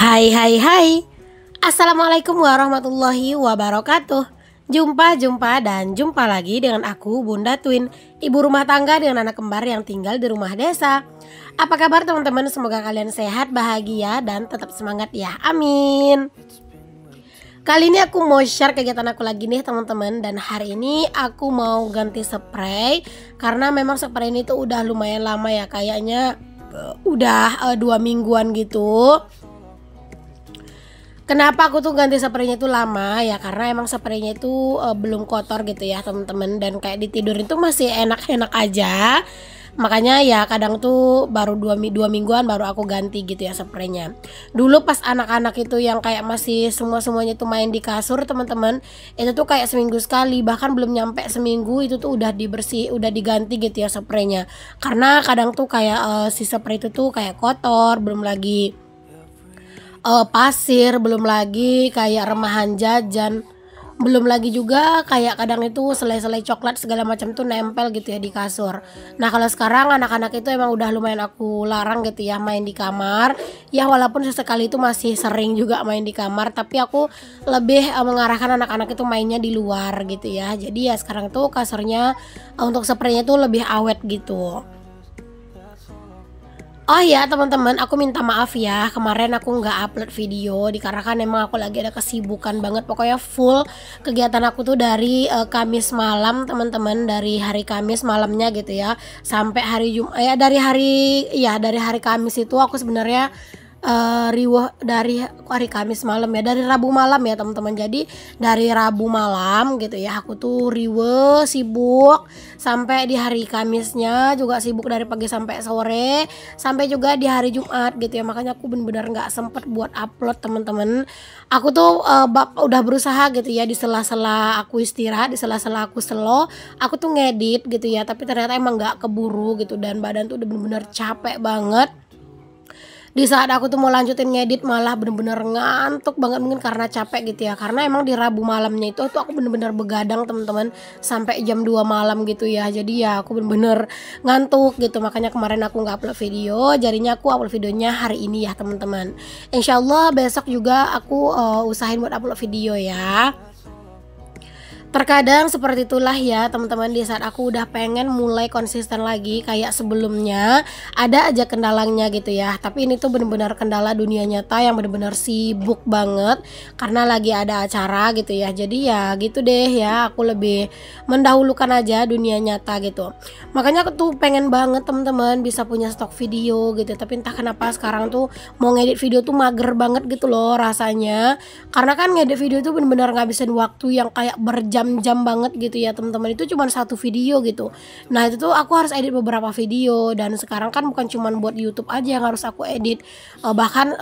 Hai hai hai. Assalamualaikum warahmatullahi wabarakatuh. Jumpa dan jumpa lagi dengan aku Bunda Twin, ibu rumah tangga dengan anak kembar yang tinggal di rumah desa. Apa kabar teman-teman? Semoga kalian sehat, bahagia dan tetap semangat ya. Amin. Kali ini aku mau share kegiatan aku lagi nih teman-teman. Dan hari ini aku mau ganti spray, karena memang spray ini tuh udah lumayan lama ya. Kayaknya udah 2 mingguan gitu. Kenapa aku tuh ganti spraynya itu lama ya, karena emang spraynya itu belum kotor gitu ya teman-teman, dan kayak ditidurin tuh masih enak-enak aja. Makanya ya kadang tuh baru 2 mingguan baru aku ganti gitu ya spraynya. Dulu pas anak-anak itu yang kayak masih semuanya tuh main di kasur teman-teman, itu tuh kayak seminggu sekali, bahkan belum nyampe seminggu itu tuh udah udah diganti gitu ya spraynya. Karena kadang tuh kayak si spray itu tuh kayak kotor, belum lagi pasir, belum lagi kayak remahan jajan, belum lagi juga kayak kadang itu selai-selai coklat segala macam tuh nempel gitu ya di kasur. Nah kalau sekarang anak-anak itu emang udah lumayan aku larang gitu ya main di kamar. Ya walaupun sesekali itu masih sering juga main di kamar, tapi aku lebih mengarahkan anak-anak itu mainnya di luar gitu ya. Jadi ya sekarang tuh kasurnya untuk spraynya tuh lebih awet gitu. Oh ya teman-teman, aku minta maaf ya, kemarin aku nggak upload video dikarenakan emang aku lagi ada kesibukan banget. Pokoknya full kegiatan aku tuh dari Kamis malam teman-teman, dari hari Kamis malamnya gitu ya sampai hari Jumat ya. Dari hari Kamis itu aku sebenarnya riweh dari hari Kamis malam ya, dari Rabu malam ya teman-teman. Jadi dari Rabu malam gitu ya aku tuh riweh sibuk, sampai di hari Kamisnya juga sibuk dari pagi sampai sore, sampai juga di hari Jumat gitu ya. Makanya aku bener-bener nggak sempet buat upload teman-teman. Aku tuh udah berusaha gitu ya, di sela-sela aku istirahat, di sela-sela aku slow, aku tuh ngedit gitu ya, tapi ternyata emang nggak keburu gitu, dan badan tuh udah bener-bener capek banget. Di saat aku tuh mau lanjutin ngedit malah bener-bener ngantuk banget, mungkin karena capek gitu ya. Karena emang di Rabu malamnya itu tuh aku bener-bener begadang teman-teman sampai jam 2 malam gitu ya. Jadi ya aku bener-bener ngantuk gitu. Makanya kemarin aku nggak upload video, jadinya aku upload videonya hari ini ya teman-teman. Insyaallah besok juga aku usahain buat upload video ya. Terkadang seperti itulah ya teman-teman, di saat aku udah pengen mulai konsisten lagi kayak sebelumnya, ada aja kendalanya gitu ya. Tapi ini tuh bener-bener kendala dunia nyata yang bener-bener sibuk banget karena lagi ada acara gitu ya. Jadi ya gitu deh ya, aku lebih mendahulukan aja dunia nyata gitu. Makanya aku tuh pengen banget teman-teman bisa punya stok video gitu, tapi entah kenapa sekarang tuh mau ngedit video tuh mager banget gitu loh rasanya. Karena kan ngedit video tuh bener-bener ngabisin waktu yang kayak berjam-jam banget gitu ya teman-teman. Itu cuma satu video gitu. Nah itu tuh aku harus edit beberapa video, dan sekarang kan bukan cuma buat YouTube aja yang harus aku edit. Bahkan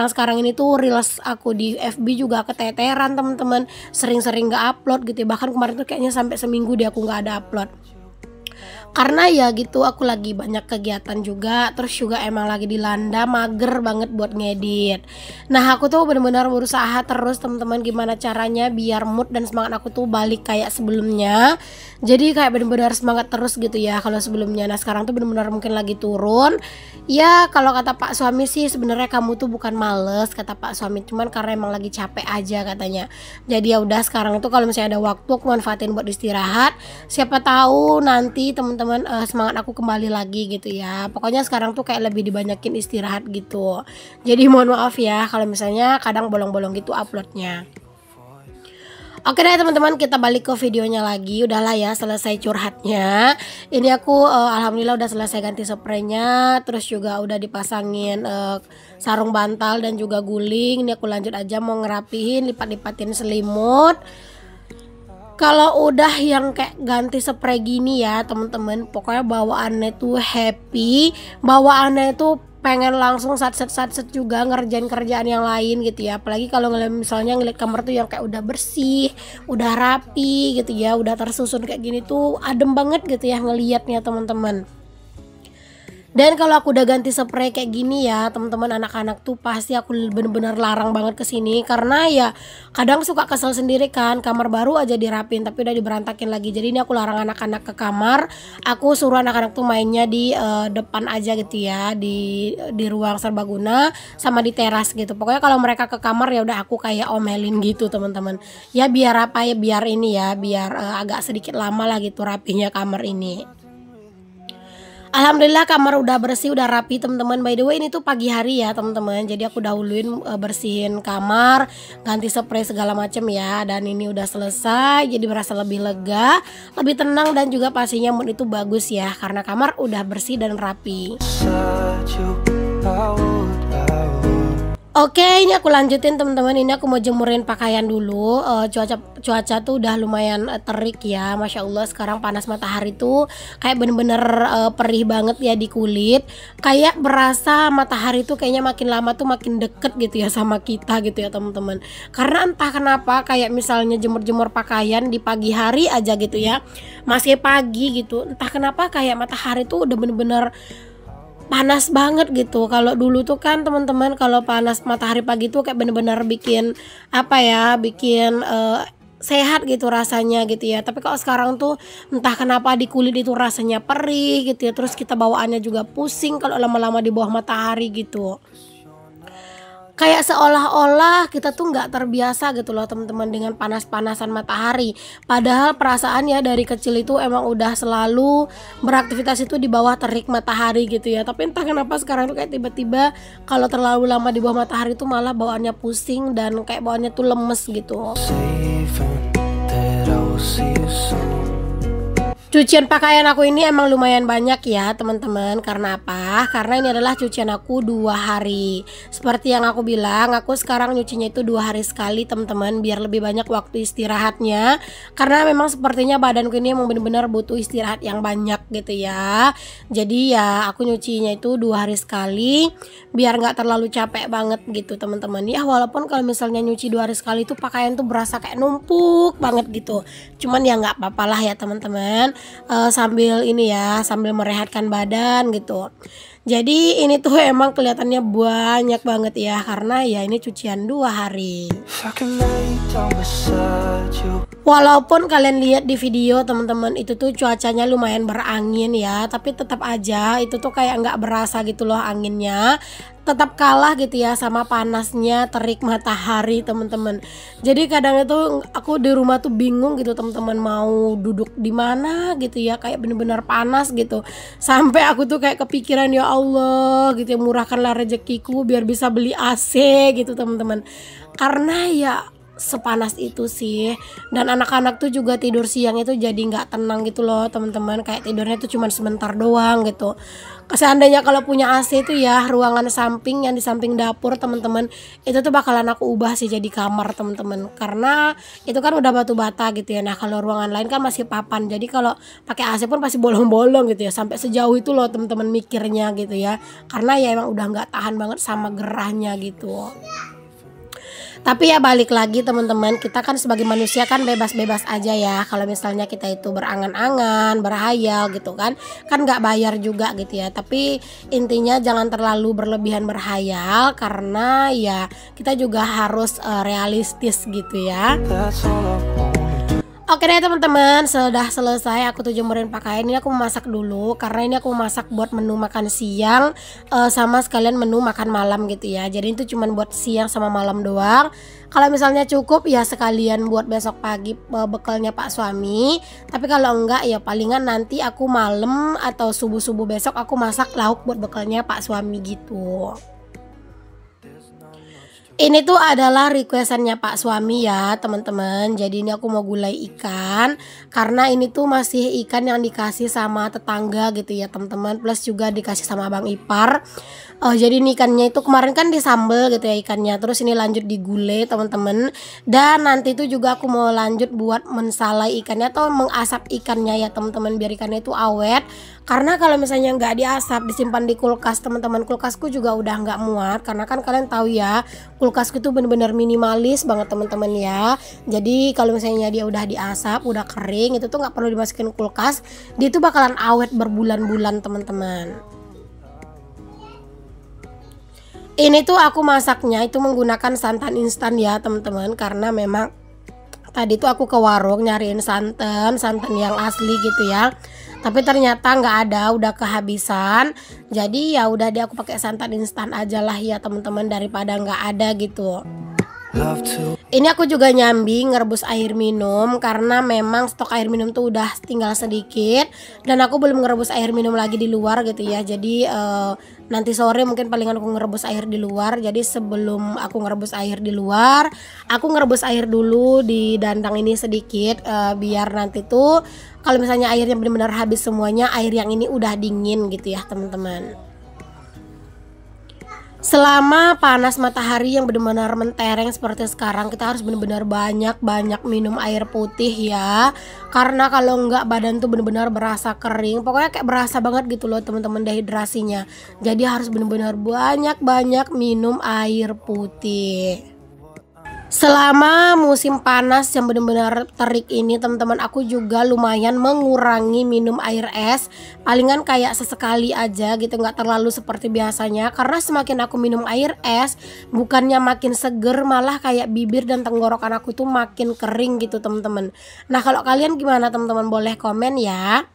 sekarang ini tuh reels aku di FB juga keteteran teman-teman, sering-sering gak upload gitu ya. Bahkan kemarin tuh kayaknya sampai seminggu deh aku gak ada upload. Karena ya gitu aku lagi banyak kegiatan juga, terus juga emang lagi dilanda mager banget buat ngedit. Nah aku tuh benar-benar berusaha terus teman-teman, gimana caranya biar mood dan semangat aku tuh balik kayak sebelumnya. Jadi kayak benar-benar semangat terus gitu ya kalau sebelumnya. Nah sekarang tuh benar-benar mungkin lagi turun. Ya kalau kata Pak suami sih sebenarnya kamu tuh bukan males, kata Pak suami, cuman karena emang lagi capek aja katanya. Jadi ya udah sekarang tuh kalau misalnya ada waktu aku manfaatin buat istirahat. Siapa tahu nanti teman-teman semangat aku kembali lagi gitu ya. Pokoknya sekarang tuh kayak lebih dibanyakin istirahat gitu. Jadi mohon maaf ya kalau misalnya kadang bolong-bolong gitu uploadnya. Oke deh teman-teman, kita balik ke videonya lagi. Udahlah ya, selesai curhatnya. Ini aku alhamdulillah udah selesai ganti spraynya, terus juga udah dipasangin sarung bantal dan juga guling. Ini aku lanjut aja mau ngerapihin, lipat-lipatin selimut. Kalau udah yang kayak ganti spray gini ya teman-teman, pokoknya bawaannya tuh happy, bawaannya tuh pengen langsung satset juga ngerjain kerjaan yang lain gitu ya. Apalagi kalau misalnya ngeliat kamar tuh yang kayak udah bersih, udah rapi gitu ya, udah tersusun kayak gini tuh adem banget gitu ya ngeliatnya teman-teman. Dan kalau aku udah ganti spray kayak gini ya teman-teman, anak-anak tuh pasti aku bener-bener larang banget ke sini, karena ya kadang suka kesel sendiri kan, kamar baru aja dirapin tapi udah diberantakin lagi. Jadi ini aku larang anak-anak ke kamar, aku suruh anak-anak tuh mainnya di depan aja gitu ya, di ruang serbaguna sama di teras gitu. Pokoknya kalau mereka ke kamar ya udah aku kayak omelin gitu teman-teman. Ya biar apa ya, biar ini ya, biar agak sedikit lama lah gitu rapinya kamar ini. Alhamdulillah kamar udah bersih, udah rapi teman-teman. By the way ini tuh pagi hari ya teman-teman. Jadi aku dahuluin bersihin kamar, ganti spray segala macem ya. Dan ini udah selesai, jadi merasa lebih lega, lebih tenang, dan juga pastinya mood itu bagus ya, karena kamar udah bersih dan rapi. Oke, ini aku lanjutin teman-teman. Ini aku mau jemurin pakaian dulu. Cuaca tuh udah lumayan terik ya, masya Allah. Sekarang panas matahari tuh kayak bener-bener perih banget ya di kulit. Kayak berasa matahari tuh kayaknya makin lama tuh makin deket gitu ya sama kita gitu ya teman-teman. Karena entah kenapa kayak misalnya jemur-jemur pakaian di pagi hari aja gitu ya, masih pagi gitu. Entah kenapa kayak matahari tuh udah bener-bener panas banget gitu. Kalau dulu tuh kan teman-teman, kalau panas matahari pagi tuh kayak bener-bener bikin apa ya, bikin sehat gitu rasanya gitu ya. Tapi kalau sekarang tuh entah kenapa di kulit itu rasanya perih gitu ya. Terus kita bawaannya juga pusing kalau lama-lama di bawah matahari gitu. Kayak seolah-olah kita tuh nggak terbiasa gitu loh teman-teman dengan panas-panasan matahari. Padahal perasaan ya dari kecil itu emang udah selalu beraktivitas itu di bawah terik matahari gitu ya. Tapi entah kenapa sekarang tuh kayak tiba-tiba kalau terlalu lama di bawah matahari tuh malah bawaannya pusing dan kayak bawaannya tuh lemes gitu. Cucian pakaian aku ini emang lumayan banyak ya teman-teman. Karena apa? Karena ini adalah cucian aku 2 hari. Seperti yang aku bilang, aku sekarang nyucinya itu 2 hari sekali teman-teman, biar lebih banyak waktu istirahatnya. Karena memang sepertinya badanku ini emang benar-benar butuh istirahat yang banyak gitu ya. Jadi ya aku nyucinya itu 2 hari sekali, biar nggak terlalu capek banget gitu teman-teman. Ya walaupun kalau misalnya nyuci 2 hari sekali itu pakaian tuh berasa kayak numpuk banget gitu. Cuman ya nggak apa-apa lah ya teman-teman. Sambil ini ya, sambil merehatkan badan gitu. Jadi ini tuh emang kelihatannya banyak banget ya, karena ya ini cucian 2 hari. Walaupun kalian lihat di video teman-teman, itu tuh cuacanya lumayan berangin ya, tapi tetap aja itu tuh kayak nggak berasa gitu loh anginnya. Tetap kalah gitu ya sama panasnya terik matahari teman-teman. Jadi kadang itu aku di rumah tuh bingung gitu teman-teman, mau duduk di mana gitu ya, kayak bener-bener panas gitu. Sampai aku tuh kayak kepikiran, ya Allah gitu ya, murahkanlah rezekiku biar bisa beli AC gitu teman-teman. Karena ya sepanas itu sih. Dan anak-anak tuh juga tidur siang itu jadi nggak tenang gitu loh teman-teman, kayak tidurnya tuh cuma sebentar doang gitu. Seandainya kalau punya AC itu ya, ruangan samping yang di samping dapur teman-teman, itu tuh bakalan aku ubah sih jadi kamar teman-teman, karena itu kan udah batu bata gitu ya. Nah kalau ruangan lain kan masih papan, jadi kalau pakai AC pun pasti bolong-bolong gitu ya. Sampai sejauh itu loh teman-teman mikirnya gitu ya, karena ya emang udah nggak tahan banget sama gerahnya gitu. Tapi ya balik lagi teman-teman, kita kan sebagai manusia kan bebas-bebas aja ya. Kalau misalnya kita itu berangan-angan, berhayal gitu kan nggak bayar juga gitu ya. Tapi intinya jangan terlalu berlebihan berhayal, karena ya kita juga harus realistis gitu ya. Oke deh teman-teman, sudah selesai aku tuh jemurin pakaian. Ini aku masak dulu, karena ini aku masak buat menu makan siang sama sekalian menu makan malam gitu ya. Jadi itu cuman buat siang sama malam doang. Kalau misalnya cukup ya sekalian buat besok pagi bekalnya Pak suami. Tapi kalau enggak ya palingan nanti aku malam atau subuh-subuh besok aku masak lauk buat bekalnya Pak suami gitu. Ini tuh adalah requestannya Pak suami ya teman-teman. Jadi ini aku mau gulai ikan, karena ini tuh masih ikan yang dikasih sama tetangga gitu ya teman-teman, plus juga dikasih sama abang ipar. Jadi ini ikannya itu kemarin kan disambel gitu ya ikannya, terus ini lanjut digulai teman-teman. Dan nanti itu juga aku mau lanjut buat mensalai ikannya atau mengasap ikannya ya teman-teman, biar ikannya itu awet. Karena kalau misalnya nggak diasap, disimpan di kulkas teman-teman, kulkasku juga udah nggak muat. Karena kan kalian tahu ya, kulkasku itu bener-bener minimalis banget teman-teman ya. Jadi kalau misalnya dia udah diasap, udah kering, itu tuh nggak perlu dimasukin kulkas, dia tuh bakalan awet berbulan-bulan teman-teman. Ini tuh aku masaknya itu menggunakan santan instan ya teman-teman, karena memang tadi tuh aku ke warung nyariin santan yang asli gitu ya. Tapi ternyata nggak ada, udah kehabisan. Jadi ya udah deh aku pakai santan instan aja lah ya teman-teman, daripada nggak ada gitu. Ini aku juga nyambi ngerebus air minum karena memang stok air minum tuh udah tinggal sedikit dan aku belum ngerebus air minum lagi di luar gitu ya. Jadi nanti sore mungkin palingan aku ngerebus air di luar. Jadi sebelum aku ngerebus air di luar, aku ngerebus air dulu di dandang ini sedikit biar nanti tuh kalau misalnya airnya benar-benar habis semuanya, air yang ini udah dingin gitu ya teman-teman. Selama panas matahari yang benar-benar mentereng seperti sekarang, kita harus benar-benar banyak minum air putih ya. Karena kalau enggak badan tuh benar-benar berasa kering. Pokoknya kayak berasa banget gitu loh teman-teman dehidrasinya. Jadi harus benar-benar banyak minum air putih. Selama musim panas yang benar-benar terik ini teman-teman, aku juga lumayan mengurangi minum air es. Palingan kayak sesekali aja gitu, nggak terlalu seperti biasanya. Karena semakin aku minum air es, bukannya makin seger, malah kayak bibir dan tenggorokan aku tuh makin kering gitu teman-teman. Nah kalau kalian gimana teman-teman, boleh komen ya.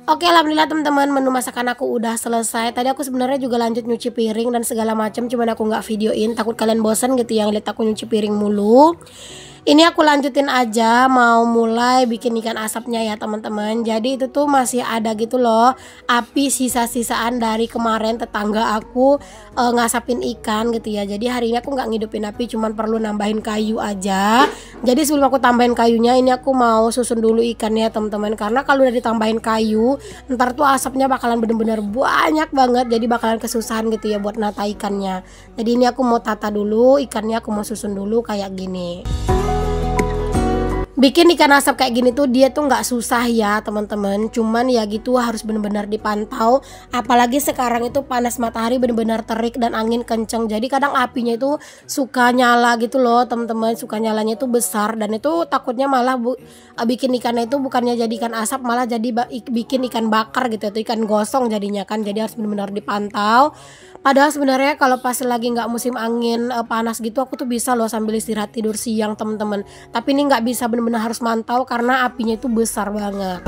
Oke, alhamdulillah teman-teman, menu masakan aku udah selesai. Tadi aku sebenarnya juga lanjut nyuci piring dan segala macam, cuman aku nggak videoin, takut kalian bosan gitu yang lihat aku nyuci piring mulu. Ini aku lanjutin aja, mau mulai bikin ikan asapnya ya teman-teman. Jadi itu tuh masih ada gitu loh api sisa-sisaan dari kemarin tetangga aku ngasapin ikan gitu ya. Jadi hari ini aku nggak ngidupin api, cuman perlu nambahin kayu aja. Jadi sebelum aku tambahin kayunya, ini aku mau susun dulu ikannya teman-teman. Karena kalau udah ditambahin kayu, ntar tuh asapnya bakalan bener-bener banyak banget. Jadi bakalan kesusahan gitu ya buat nata ikannya. Jadi ini aku mau tata dulu ikannya, aku mau susun dulu kayak gini. Bikin ikan asap kayak gini tuh dia tuh nggak susah ya teman-teman, cuman ya gitu harus benar-benar dipantau. Apalagi sekarang itu panas matahari benar-benar terik dan angin kenceng, jadi kadang apinya itu suka nyala gitu loh teman-teman, suka nyalanya itu besar dan itu takutnya malah bikin ikannya itu bukannya jadi ikan asap, malah jadi bikin ikan bakar gitu, itu ikan gosong jadinya kan. Jadi harus benar-benar dipantau. Padahal sebenarnya kalau pas lagi nggak musim angin panas gitu, aku tuh bisa loh sambil istirahat tidur siang teman-teman. Tapi ini nggak bisa, bener-bener harus mantau karena apinya itu besar banget.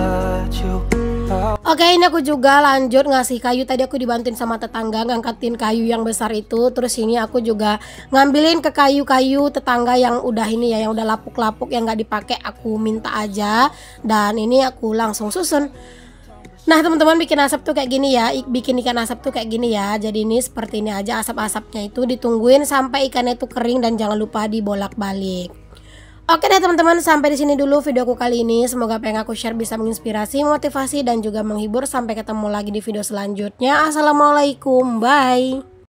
Oke, ini aku juga lanjut ngasih kayu. Tadi aku dibantuin sama tetangga ngangkatin kayu yang besar itu. Terus ini aku juga ngambilin ke kayu-kayu tetangga yang udah ini ya, yang udah lapuk-lapuk yang nggak dipakai, aku minta aja. Dan ini aku langsung susun. Nah teman-teman, bikin asap tuh kayak gini ya, bikin ikan asap tuh kayak gini ya. Jadi ini seperti ini aja asap-asapnya itu, ditungguin sampai ikannya itu kering dan jangan lupa dibolak-balik. Oke deh teman-teman, sampai di sini dulu videoku kali ini. Semoga apa yang aku share bisa menginspirasi, motivasi dan juga menghibur. Sampai ketemu lagi di video selanjutnya. Assalamualaikum, bye.